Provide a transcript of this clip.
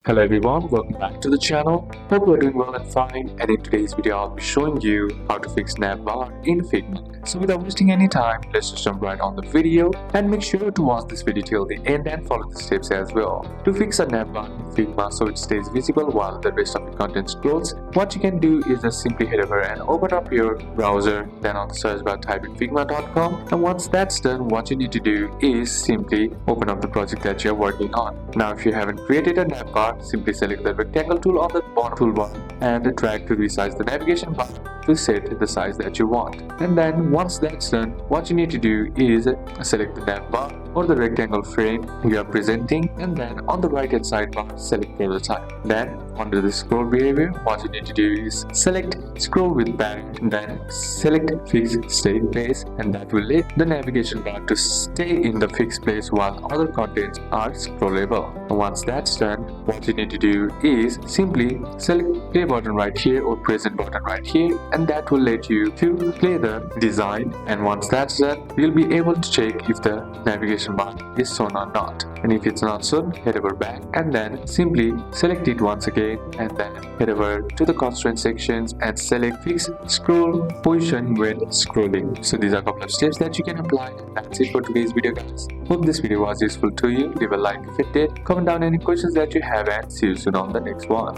Hello everyone, welcome back to the channel. Hope you're doing well and fine, and in today's video I'll be showing you how to fix Navbar in Figma. So without wasting any time, let's just jump right on the video and make sure to watch this video till the end and follow the steps as well. To fix a Navbar in Figma so it stays visible while the rest of the content scrolls, what you can do is just simply head over and open up your browser, then on the search bar type in figma.com, and once that's done, what you need to do is simply open up the project that you're working on. Now if you haven't created a Navbar, simply select the rectangle tool on the bottom toolbar and drag to resize the navigation bar to set the size that you want. And then once that's done, what you need to do is select the navbar or the rectangle frame you are presenting, and then on the right hand sidebar select prototype. Then under the scroll behavior, what you need to do is select scroll with parent, then select fixed stay place, and that will let the navigation bar to stay in the fixed place while other contents are scrollable. And once that's done, what you need to do is simply select play button right here or present button right here, and that will let you to play the design. And once that's done, you'll be able to check if the navigation bar is shown or not, and if it's not shown, head over back and then simply select it once again, and then head over to the constraint sections and select fix scroll position when scrolling. So these are a couple of steps that you can apply, and that's it for today's video guys. Hope this video was useful to you. Leave a like if it did, comment down any questions that you have, and see you soon on the next one.